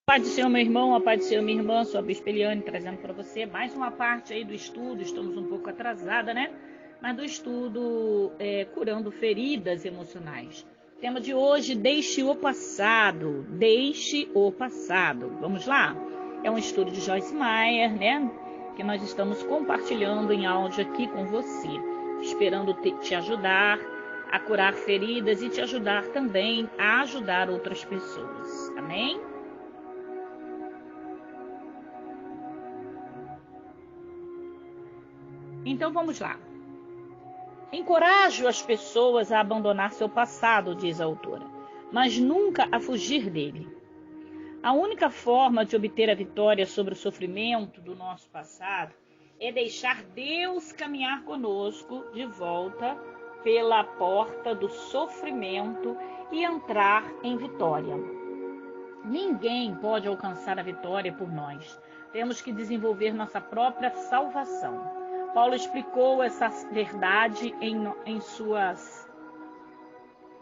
Paz do Senhor, meu irmão, a paz do Senhor, minha irmã, sou a Bispa Eliane, trazendo para você mais uma parte aí do estudo. Estamos um pouco atrasada, né? Mas do estudo curando feridas emocionais. Tema de hoje, deixe o passado, deixe o passado. Vamos lá? É um estudo de Joyce Meyer, né? Que nós estamos compartilhando em áudio aqui com você. Esperando te ajudar a curar feridas e te ajudar também a ajudar outras pessoas. Amém? Então vamos lá. Encorajo as pessoas a abandonar seu passado, diz a autora, mas nunca a fugir dele. A única forma de obter a vitória sobre o sofrimento do nosso passado é deixar Deus caminhar conosco de volta pela porta do sofrimento e entrar em vitória. Ninguém pode alcançar a vitória por nós. Temos que desenvolver nossa própria salvação. Paulo explicou essa verdade em suas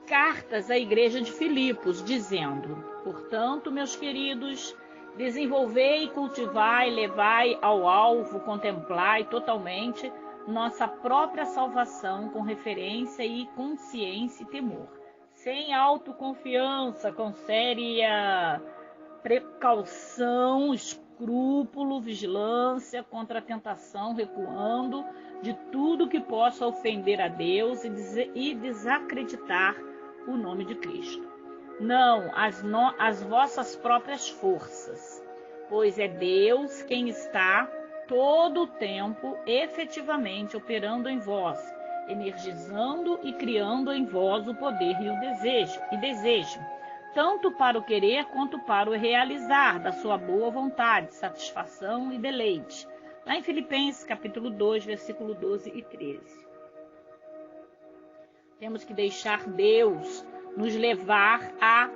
cartas à igreja de Filipos, dizendo: portanto, meus queridos, desenvolvei, cultivai, levai ao alvo, contemplai totalmente nossa própria salvação com referência e consciência e temor, sem autoconfiança, com séria precaução, escrúpulo, vigilância contra a tentação, recuando de tudo que possa ofender a Deus e desacreditar o nome de Cristo. Não as vossas próprias forças, pois é Deus quem está todo o tempo efetivamente operando em vós, energizando e criando em vós o poder e o desejo, tanto para o querer quanto para o realizar da sua boa vontade, satisfação e deleite. Lá em Filipenses, capítulo 2, versículo 12 e 13. Temos que deixar Deus nos levar a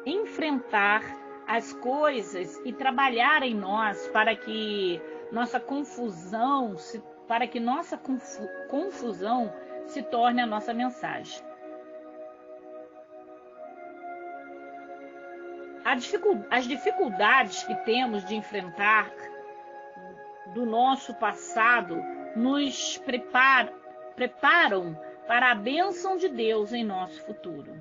enfrentar as coisas e trabalhar em nós para que nossa confusão se torne a nossa mensagem. As dificuldades que temos de enfrentar do nosso passado nos preparam para a bênção de Deus em nosso futuro.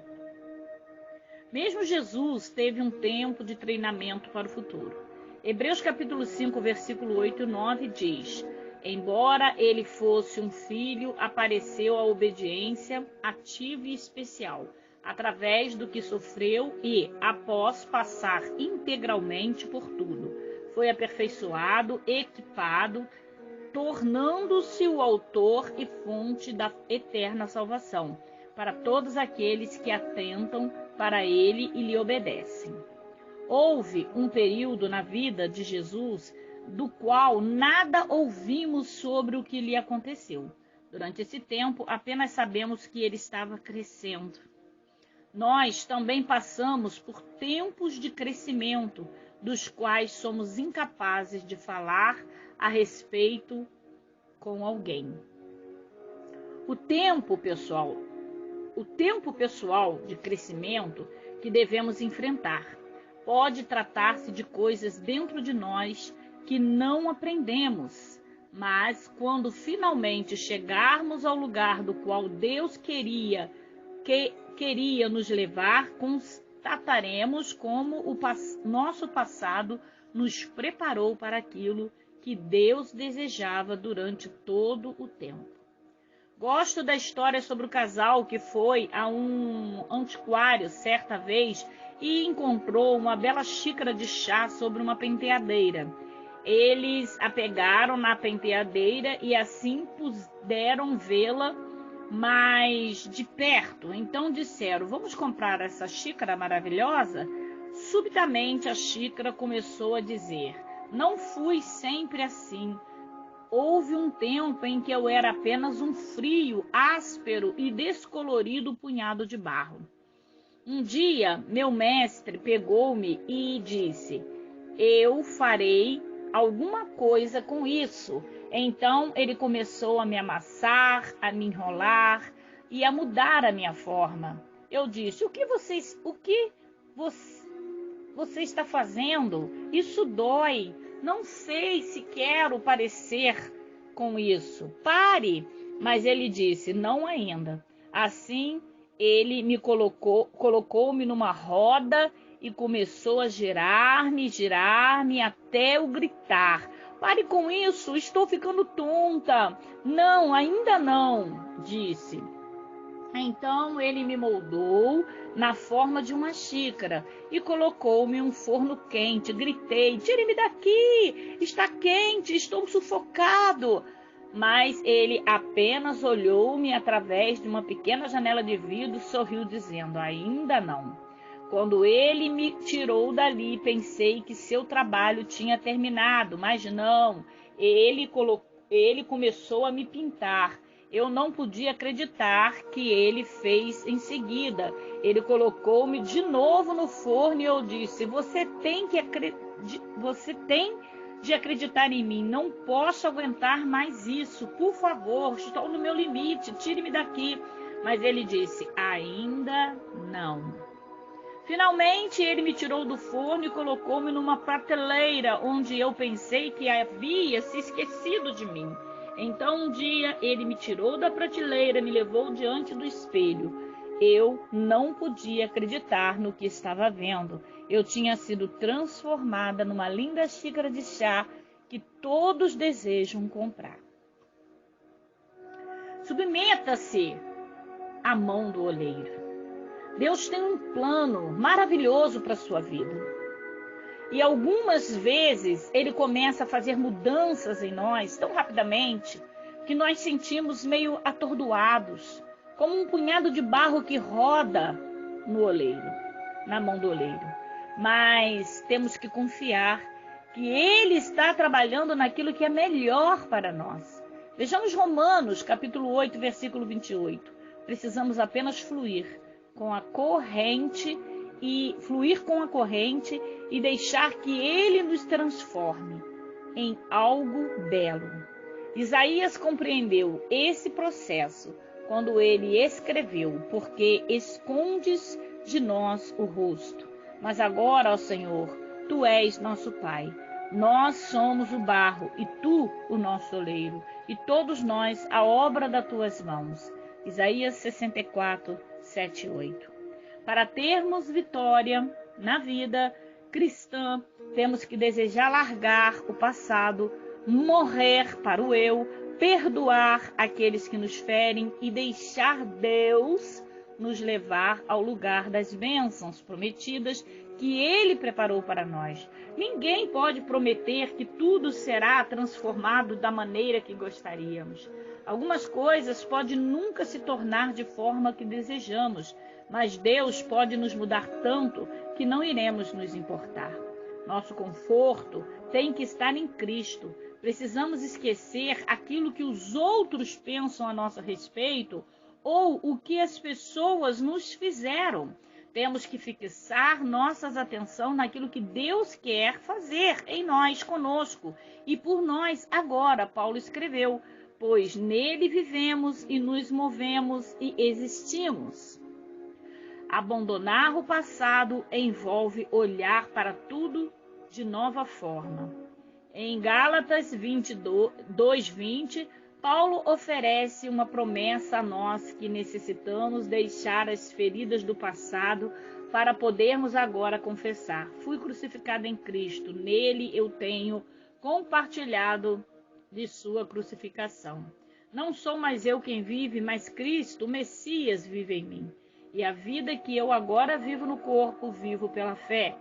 Mesmo Jesus teve um tempo de treinamento para o futuro. Hebreus capítulo 5, versículo 8 e 9 diz: embora ele fosse um filho, apareceu a obediência ativa e especial, através do que sofreu e, após passar integralmente por tudo, foi aperfeiçoado, equipado, tornando-se o autor e fonte da eterna salvação, para todos aqueles que atentam para ele e lhe obedecem. Houve um período na vida de Jesus do qual nada ouvimos sobre o que lhe aconteceu. Durante esse tempo, apenas sabemos que ele estava crescendo. Nós também passamos por tempos de crescimento, dos quais somos incapazes de falar a respeito com alguém. O tempo pessoal de crescimento que devemos enfrentar pode tratar-se de coisas dentro de nós que não aprendemos, mas quando finalmente chegarmos ao lugar do qual Deus queria nos levar, constataremos como o nosso passado nos preparou para aquilo que Deus desejava durante todo o tempo. Gosto da história sobre o casal que foi a um antiquário certa vez e encontrou uma bela xícara de chá sobre uma penteadeira. Eles a pegaram na penteadeira e assim puderam vê-la mais de perto. Então disseram: vamos comprar essa xícara maravilhosa? Subitamente a xícara começou a dizer: não fui sempre assim. Houve um tempo em que eu era apenas um frio, áspero e descolorido punhado de barro. Um dia, meu mestre pegou-me e disse: eu farei alguma coisa com isso. Então ele começou a me amassar, a me enrolar e a mudar a minha forma. Eu disse: o que você está fazendo? Isso dói. Não sei se quero parecer com isso. Pare. Mas ele disse, não ainda. Assim, ele me colocou-me numa roda e começou a girar-me até eu gritar. Pare com isso, estou ficando tonta. Não, ainda não, disse. Então ele me moldou na forma de uma xícara e colocou-me em um forno quente. Gritei, tire-me daqui, está quente, estou sufocado. Mas ele apenas olhou-me através de uma pequena janela de vidro e sorriu, dizendo, ainda não. Quando ele me tirou dali, pensei que seu trabalho tinha terminado, mas não. Ele começou a me pintar. Eu não podia acreditar que ele fez em seguida. Ele colocou-me de novo no forno e eu disse, você tem de acreditar em mim. Não posso aguentar mais isso. Por favor, estou no meu limite. Tire-me daqui. Mas ele disse, ainda não. Finalmente, ele me tirou do forno e colocou-me numa prateleira, onde eu pensei que havia se esquecido de mim. Então, um dia, ele me tirou da prateleira e me levou diante do espelho. Eu não podia acreditar no que estava vendo. Eu tinha sido transformada numa linda xícara de chá que todos desejam comprar. Submeta-se à mão do oleiro. Deus tem um plano maravilhoso para a sua vida. E algumas vezes ele começa a fazer mudanças em nós tão rapidamente que nós sentimos meio atordoados, como um punhado de barro que roda no oleiro, na mão do oleiro. Mas temos que confiar que ele está trabalhando naquilo que é melhor para nós. Vejamos Romanos, capítulo 8, versículo 28. Precisamos apenas fluir com a corrente e deixar que ele nos transforme em algo belo. Isaías compreendeu esse processo quando ele escreveu, porque escondes de nós o rosto. Mas agora, ó Senhor, tu és nosso Pai. Nós somos o barro e tu o nosso oleiro, e todos nós a obra das tuas mãos. Isaías 64, 7 e 8. Para termos vitória na vida cristã, temos que desejar largar o passado, morrer para o eu, perdoar aqueles que nos ferem e deixar Deus nos levar ao lugar das bênçãos prometidas que Ele preparou para nós. Ninguém pode prometer que tudo será transformado da maneira que gostaríamos. Algumas coisas podem nunca se tornar de forma que desejamos, mas Deus pode nos mudar tanto que não iremos nos importar. Nosso conforto tem que estar em Cristo. Precisamos esquecer aquilo que os outros pensam a nosso respeito ou o que as pessoas nos fizeram. Temos que fixar nossa atenção naquilo que Deus quer fazer em nós, conosco e por nós agora. Paulo escreveu, pois nele vivemos e nos movemos e existimos. Abandonar o passado envolve olhar para tudo de nova forma. Em Gálatas 2:20, Paulo oferece uma promessa a nós que necessitamos deixar as feridas do passado para podermos agora confessar. Fui crucificado em Cristo, nele eu tenho compartilhado de sua crucificação. Não sou mais eu quem vive, mas Cristo, o Messias, vive em mim. E a vida que eu agora vivo no corpo, vivo pela fé,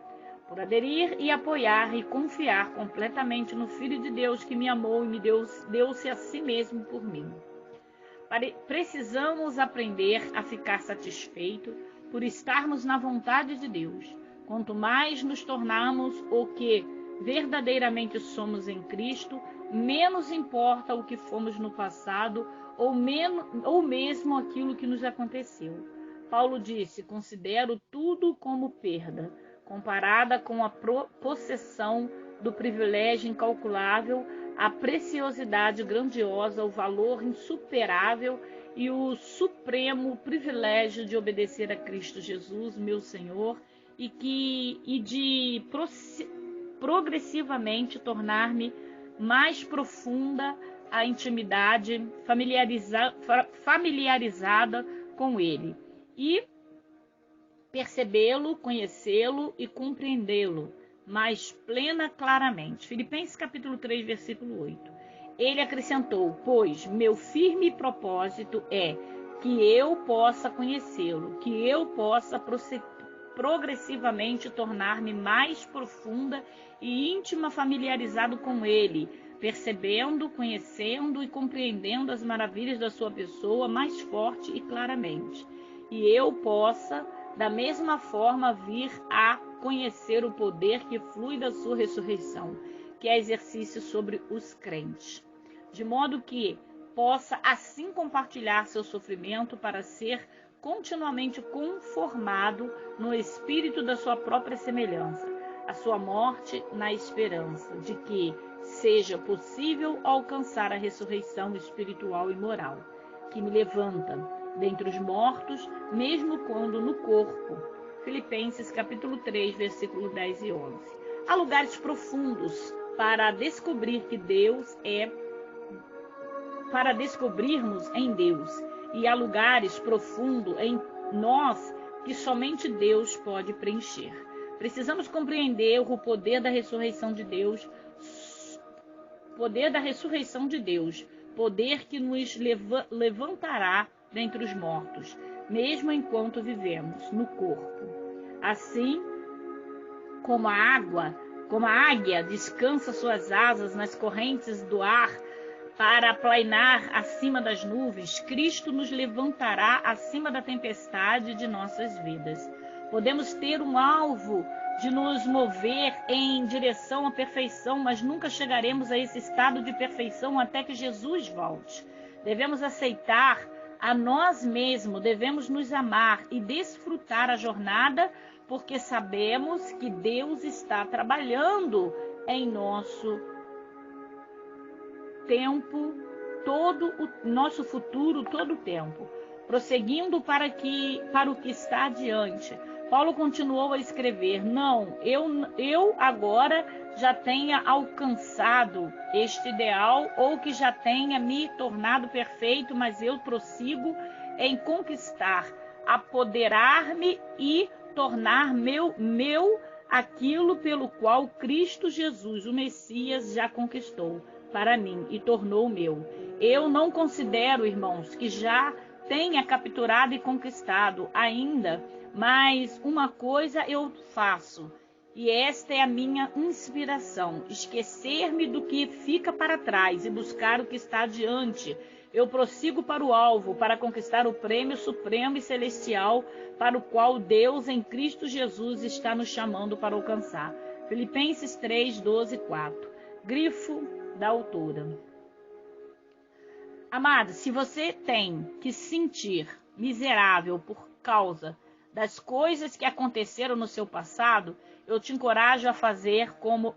por aderir e apoiar e confiar completamente no Filho de Deus que me amou e me deu-se a si mesmo por mim. Precisamos aprender a ficar satisfeito por estarmos na vontade de Deus. Quanto mais nos tornarmos o que verdadeiramente somos em Cristo, menos importa o que fomos no passado ou mesmo aquilo que nos aconteceu. Paulo disse, considero tudo como perda, comparada com a possessão do privilégio incalculável, a preciosidade grandiosa, o valor insuperável e o supremo privilégio de obedecer a Cristo Jesus, meu Senhor e de progressivamente tornar-me mais profunda a intimidade, familiarizada com Ele, e percebê-lo, conhecê-lo e compreendê-lo mais plena, claramente. Filipenses capítulo 3, versículo 8. Ele acrescentou: pois meu firme propósito é que eu possa conhecê-lo, que eu possa progressivamente tornar-me mais profunda e íntima familiarizado com Ele, percebendo, conhecendo e compreendendo as maravilhas da sua pessoa mais forte e claramente. E eu possa, da mesma forma, vir a conhecer o poder que flui da sua ressurreição, que é exercício sobre os crentes, de modo que possa assim compartilhar seu sofrimento para ser continuamente conformado no espírito da sua própria semelhança, a sua morte na esperança de que seja possível alcançar a ressurreição espiritual e moral, que me levanta dentre os mortos, mesmo quando no corpo. Filipenses capítulo 3, versículo 10 e 11. Há lugares profundos para descobrirmos em Deus, e há lugares profundos em nós que somente Deus pode preencher. Precisamos compreender o poder da ressurreição de Deus, poder que nos levantará dentre os mortos, mesmo enquanto vivemos no corpo. Assim como a águia descansa suas asas nas correntes do ar para plainar acima das nuvens, Cristo nos levantará acima da tempestade de nossas vidas. Podemos ter um alvo de nos mover em direção à perfeição, mas nunca chegaremos a esse estado de perfeição até que Jesus volte. Devemos aceitar a nós mesmos, devemos nos amar e desfrutar a jornada, porque sabemos que Deus está trabalhando em nosso tempo, todo o nosso futuro, todo o tempo, prosseguindo para o que está adiante. Paulo continuou a escrever: não, eu agora já tenha alcançado este ideal, ou que já tenha me tornado perfeito, mas eu prossigo em conquistar, apoderar-me e tornar meu aquilo pelo qual Cristo Jesus, o Messias, já conquistou para mim e tornou meu. Eu não considero, irmãos, que já tenha capturado e conquistado ainda, mas uma coisa eu faço, e esta é a minha inspiração: esquecer-me do que fica para trás e buscar o que está adiante. Eu prossigo para o alvo, para conquistar o prêmio supremo e celestial para o qual Deus em Cristo Jesus está nos chamando para alcançar. Filipenses 3, 12, 4. Grifo da autora. Amado, se você tem que se sentir miserável por causa das coisas que aconteceram no seu passado, eu te encorajo a fazer como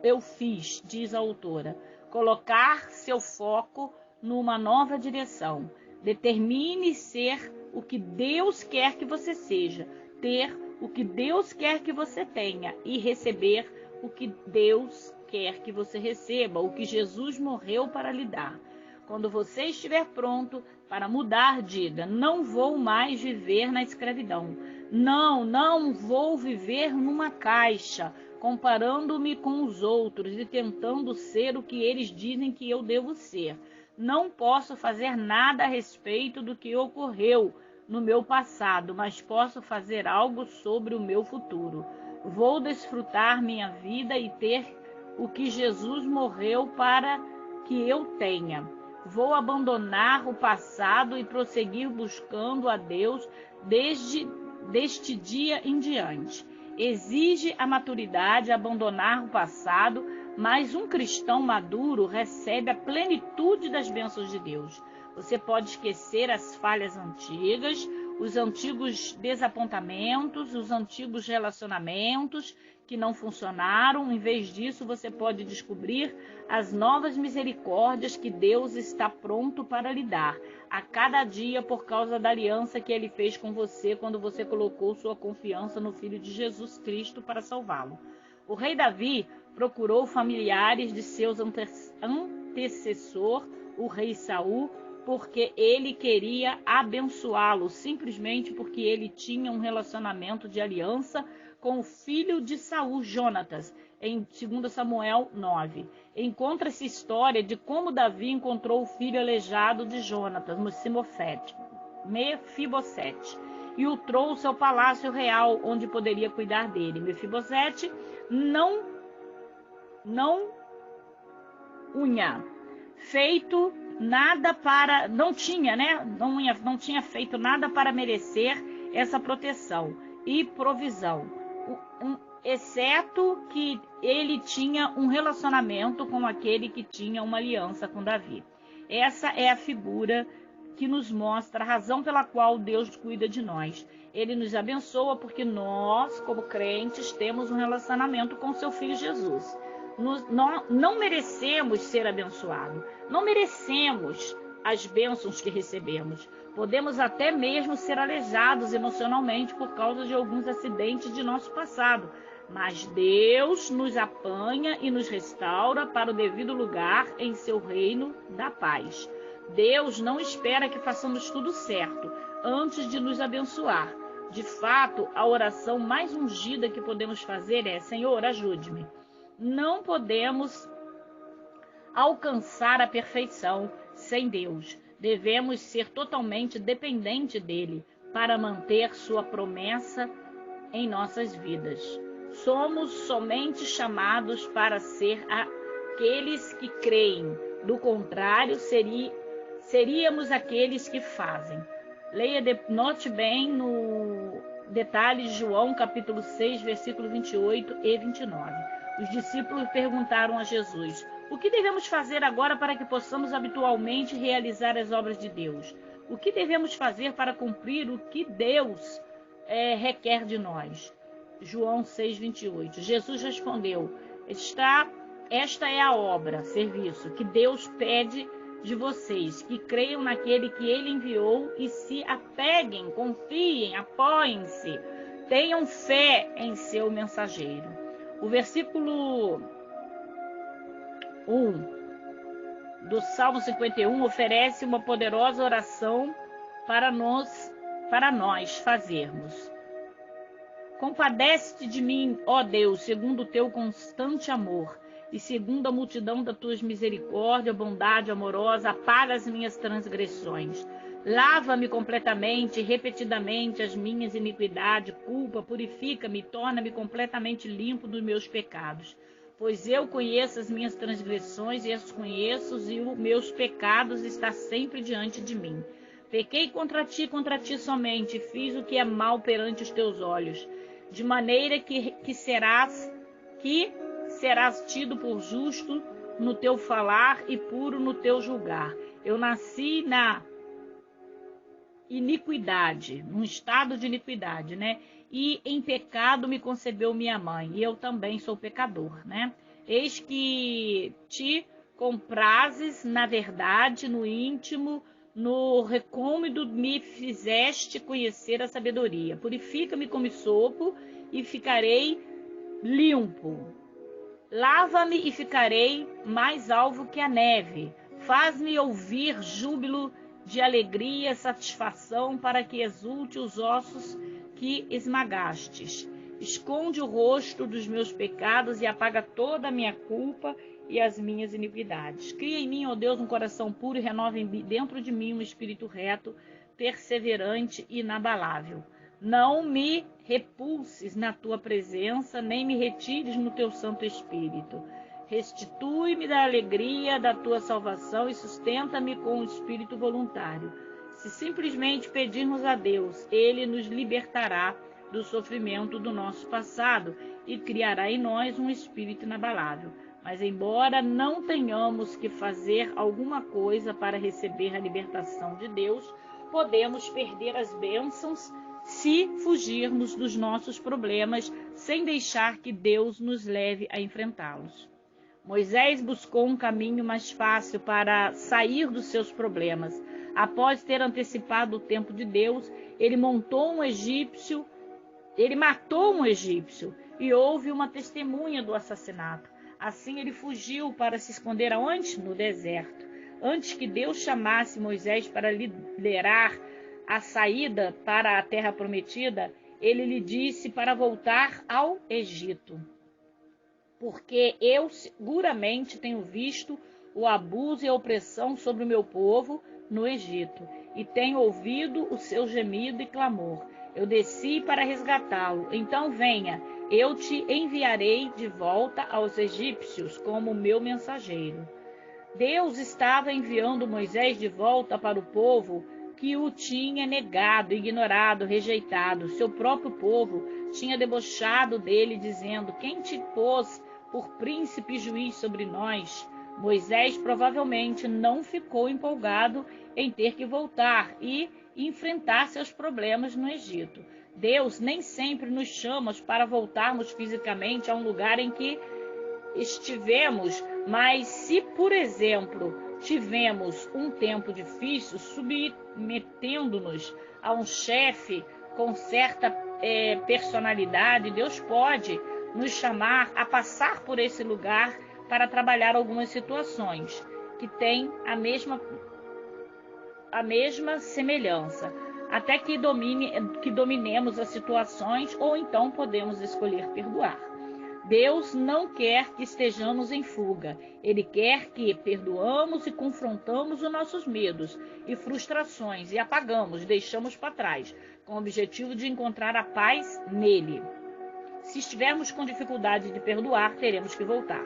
eu fiz, diz a autora. Colocar seu foco numa nova direção. Determine ser o que Deus quer que você seja, ter o que Deus quer que você tenha e receber o que Deus quer que você receba, o que Jesus morreu para lhe dar. Quando você estiver pronto para mudar, diga: não vou mais viver na escravidão. Não vou viver numa caixa, comparando-me com os outros e tentando ser o que eles dizem que eu devo ser. Não posso fazer nada a respeito do que ocorreu no meu passado, mas posso fazer algo sobre o meu futuro. Vou desfrutar minha vida e ter o que Jesus morreu para que eu tenha. Vou abandonar o passado e prosseguir buscando a Deus deste dia em diante. Exige a maturidade abandonar o passado, mas um cristão maduro recebe a plenitude das bênçãos de Deus. Você pode esquecer as falhas antigas, os antigos desapontamentos, os antigos relacionamentos que não funcionaram. Em vez disso, você pode descobrir as novas misericórdias que Deus está pronto para lhe dar a cada dia por causa da aliança que Ele fez com você quando você colocou sua confiança no Filho de Jesus Cristo para salvá-lo. O rei Davi procurou familiares de seus antecessor, o rei Saul, porque ele queria abençoá-lo, simplesmente porque ele tinha um relacionamento de aliança com o filho de Saul, Jonatas, em 2 Samuel 9. Encontra-se história de como Davi encontrou o filho aleijado de Jonatas, Mefibosete, e o trouxe ao palácio real, onde poderia cuidar dele. Mefibosete não tinha feito nada para merecer essa proteção e provisão, exceto que ele tinha um relacionamento com aquele que tinha uma aliança com Davi. Essa é a figura que nos mostra a razão pela qual Deus cuida de nós. Ele nos abençoa porque nós, como crentes, temos um relacionamento com seu Filho Jesus. Não merecemos ser abençoados, não merecemos as bênçãos que recebemos. Podemos até mesmo ser aleijados emocionalmente por causa de alguns acidentes de nosso passado, mas Deus nos apanha e nos restaura para o devido lugar em seu reino da paz. Deus não espera que façamos tudo certo antes de nos abençoar. De fato, a oração mais ungida que podemos fazer é: Senhor, ajude-me. Não podemos alcançar a perfeição sem Deus. Devemos ser totalmente dependentes dele para manter sua promessa em nossas vidas. Somos somente chamados para ser aqueles que creem. Do contrário, seríamos aqueles que fazem. Note bem no detalhe de João, capítulo 6, versículo 28 e 29. Os discípulos perguntaram a Jesus: o que devemos fazer agora para que possamos habitualmente realizar as obras de Deus? O que devemos fazer para cumprir o que Deus requer de nós? João 6, 28. Jesus respondeu: esta é a obra, serviço, que Deus pede de vocês, que creiam naquele que Ele enviou e se apeguem, confiem, apoiem-se, tenham fé em seu mensageiro. O versículo 1 do Salmo 51 oferece uma poderosa oração para nós fazermos. Compadece-te de mim, ó Deus, segundo o teu constante amor, e segundo a multidão das tuas misericórdias, bondade amorosa, apaga as minhas transgressões. Lava-me completamente, repetidamente, as minhas iniquidades, culpa, purifica-me, torna-me completamente limpo dos meus pecados. Pois eu conheço as minhas transgressões e as conheço, e os meus pecados estão sempre diante de mim. Pequei contra ti somente, fiz o que é mal perante os teus olhos, de maneira que serás tido por justo no teu falar e puro no teu julgar. Eu nasci na iniquidade, num estado de iniquidade, né? E em pecado me concebeu minha mãe, e eu também sou pecador, né? Eis que te comprazes na verdade, no íntimo, no recômodo me fizeste conhecer a sabedoria. Purifica-me como sopo e ficarei limpo. Lava-me e ficarei mais alvo que a neve. Faz-me ouvir júbilo de alegria e satisfação, para que exulte os ossos que esmagastes. Esconde o rosto dos meus pecados e apaga toda a minha culpa e as minhas iniquidades. Cria em mim, ó Deus, um coração puro e renova dentro de mim um espírito reto, perseverante e inabalável. Não me repulses na tua presença, nem me retires no teu Santo Espírito. Restitui-me da alegria da tua salvação e sustenta-me com o espírito voluntário. Se simplesmente pedirmos a Deus, Ele nos libertará do sofrimento do nosso passado e criará em nós um espírito inabalável. Mas embora não tenhamos que fazer alguma coisa para receber a libertação de Deus, podemos perder as bênçãos se fugirmos dos nossos problemas sem deixar que Deus nos leve a enfrentá-los. Moisés buscou um caminho mais fácil para sair dos seus problemas. Após ter antecipado o tempo de Deus, ele matou um egípcio e houve uma testemunha do assassinato. Assim ele fugiu para se esconder aonde? No deserto. Antes que Deus chamasse Moisés para liderar a saída para a terra prometida, ele lhe disse para voltar ao Egito. Porque eu seguramente tenho visto o abuso e a opressão sobre o meu povo no Egito, e tenho ouvido o seu gemido e clamor. Eu desci para resgatá-lo. Então venha, eu te enviarei de volta aos egípcios como meu mensageiro. Deus estava enviando Moisés de volta para o povo que o tinha negado, ignorado, rejeitado. Seu próprio povo tinha debochado dele, dizendo: quem te pôs por príncipe e juiz sobre nós? Moisés provavelmente não ficou empolgado em ter que voltar e enfrentar seus problemas no Egito. Deus nem sempre nos chama para voltarmos fisicamente a um lugar em que estivemos, mas se, por exemplo, tivemos um tempo difícil, submetendo-nos a um chefe com certa personalidade, Deus pode nos chamar a passar por esse lugar para trabalhar algumas situações que têm a mesma semelhança, até que dominemos as situações, ou então podemos escolher perdoar. Deus não quer que estejamos em fuga. Ele quer que perdoamos e confrontamos os nossos medos e frustrações e apagamos, deixamos para trás, com o objetivo de encontrar a paz nele. Se estivermos com dificuldade de perdoar, teremos que voltar.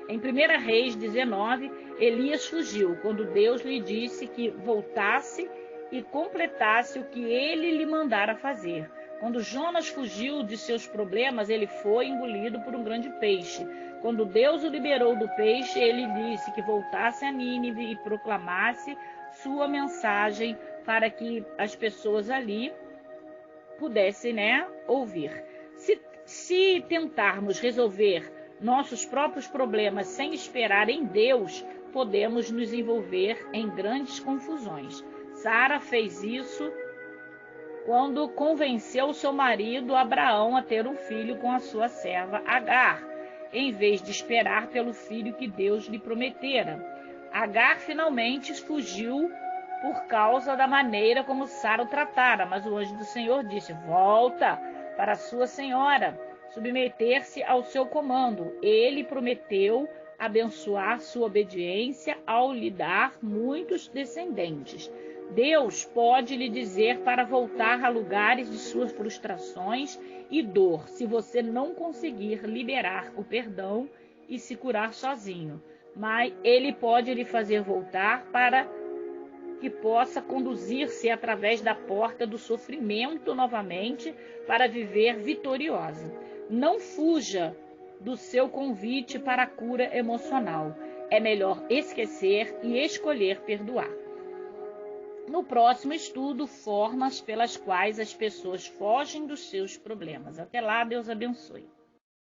Em 1 Reis 19, Elias fugiu quando Deus lhe disse que voltasse e completasse o que ele lhe mandara fazer. Quando Jonas fugiu de seus problemas, ele foi engolido por um grande peixe. Quando Deus o liberou do peixe, ele disse que voltasse a Nínive e proclamasse sua mensagem para que as pessoas ali pudessem, ouvir. Se tentarmos resolver nossos próprios problemas sem esperar em Deus, podemos nos envolver em grandes confusões. Sara fez isso quando convenceu seu marido Abraão a ter um filho com a sua serva Agar, em vez de esperar pelo filho que Deus lhe prometera. Agar finalmente fugiu por causa da maneira como Sara o tratara, mas o anjo do Senhor disse: volta para sua senhora, submeter-se ao seu comando. Ele prometeu abençoar sua obediência ao lhe dar muitos descendentes. Deus pode lhe dizer para voltar a lugares de suas frustrações e dor, se você não conseguir liberar o perdão e se curar sozinho. Mas Ele pode lhe fazer voltar para que possa conduzir-se através da porta do sofrimento novamente para viver vitoriosa. Não fuja do seu convite para a cura emocional. É melhor esquecer e escolher perdoar. No próximo estudo, formas pelas quais as pessoas fogem dos seus problemas. Até lá, Deus abençoe.